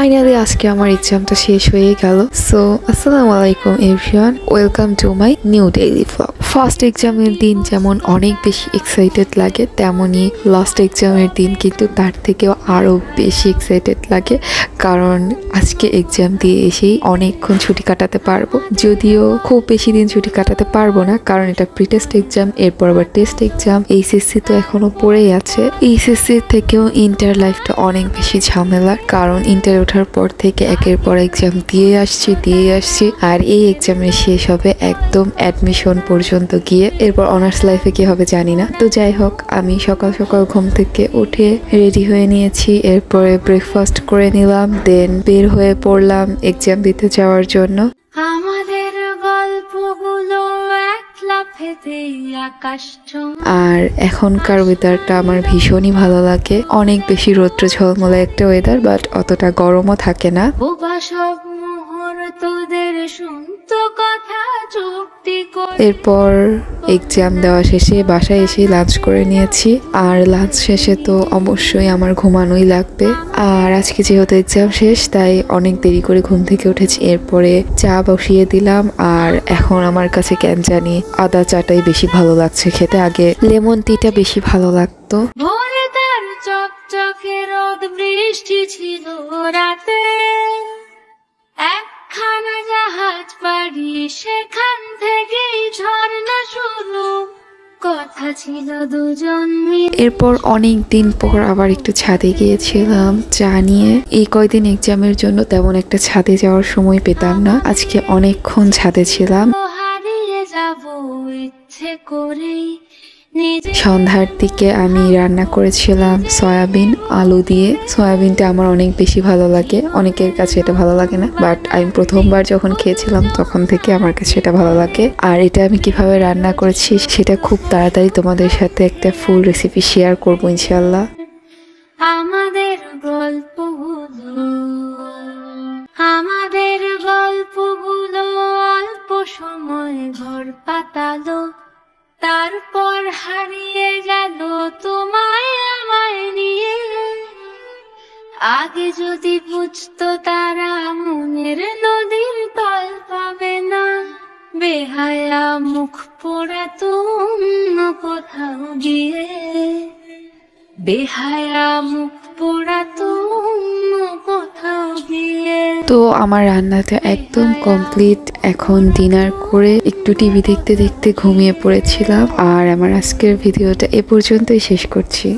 Finally আজকে আমার এক্সামটা শেষ হয়ে গেল। সো আসসালামু আলাইকুম everyone, welcome to my new daily vlog. First এক্সামের দিন যেমন অনেক বেশি এক্সাইটেড লাগে, তেমনই লাস্ট এক্সামের দিন কিন্তু তার থেকেও আরও বেশি এক্সাইটেড লাগে, কারণ আজকে এক্সাম দিয়ে এসেই অনেকক্ষণ ছুটি কাটাতে পারবো। যদিও খুব বেশি দিন ছুটি কাটাতে পারবো না, কারণ এটা প্রি টেস্ট এক্সাম, এরপর আবার টেস্ট এক্সাম, এইচএসসি তো এখনো পড়েই আছে। এইচএসসি থেকেও ইন্টার লাইফটা অনেক বেশি ঝামেলা, কারণ ইন্টার ওঠার পর থেকে একের পর এক্সাম দিয়ে আসছি আর এই এক্সামের শেষ হবে একদম অ্যাডমিশন পর্যন্ত গিয়ে। এরপর অনার্স লাইফে কি হবে জানি না। তো যাই হোক, আমি সকাল সকাল ঘুম থেকে উঠে রেডি হয়ে নিয়েছি, এরপরে ব্রেকফাস্ট করে নিলাম, দেন বের হয়ে পড়লাম এক্সাম দিতে যাওয়ার জন্য। আমাদের গল্পগুলো আর এখনকার ওয়েদারটা আমার ভীষণই ভালো লাগে, অনেক বেশি রৌদ্র ঝলমলে একটা ওয়েদার, বাট অতটা গরমও থাকে না। এরপর এক্সাম দেওয়া শেষে বাসায় এসে লাঞ্চ করে নিয়েছি, আর লাঞ্চ শেষে তো অবশ্যই আমার ঘুমানোই লাগবে। আর আজকে যেহেতু এক্সাম শেষ, তাই অনেক দেরি করে ঘুম থেকে উঠেছি। এরপরে চা বসিয়ে দিলাম, আর এখন আমার কাছে কেন জানি আদা চাটাই বেশি ভালো লাগছে খেতে, আগে লেমন টিটা বেশি ভালো লাগতো। ভোরে তার চকচকে রোদ বৃষ্টি ছিল রাতে, একখানা জাহাজ পাড়ি সেখান থেকেই ঝর্ণা শুরু, কথা ছিল দুজন। এরপর অনেক দিন পর আবার একটু ছাদে গিয়েছিলাম চা নিয়ে। এই কয়দিন এক্সামের জন্য তেমন একটা ছাদে যাওয়ার সময় পেতাম না, আজকে অনেকক্ষণ ছাদে ছিলাম। হারিয়ে যাব ইচ্ছে করেই। সন্ধ্যার দিকে আমি রান্না করেছিলাম সয়াবিন আলু দিয়ে। সয়াবিনটা আমার অনেক বেশি ভালো লাগে, অনেকের কাছে এটা ভালো লাগে না, বাট আমি প্রথমবার যখন খেয়েছিলাম তখন থেকে আমার কাছে এটা ভালো লাগে। আর এটা আমি কিভাবে রান্না করেছি সেটা খুব তাড়াতাড়ি তোমাদের সাথে একটা ফুল রেসিপি শেয়ার করবো ইনশাল্লাহ। আমাদের গল্পগুলো অল্প সময় ঘর পাতালো, তারপর হারিয়ে গেল তোমায় আমায় নিয়ে। আগে যদি বুঝতো তারা মনের নদীর তল পাবে না, বেহায়া মুখ পোড়াতো অন্য কোথাও গিয়ে, বেহায়া মুখ পোড়াতো অন্য কোথাও গিয়ে। তো আমার রান্নাটা একদম কমপ্লিট, এখন ডিনার করে একটু টিভি দেখতে দেখতে ঘুমিয়ে পড়েছিলাম। আর আমার আজকের ভিডিওটা এ পর্যন্তই শেষ করছি।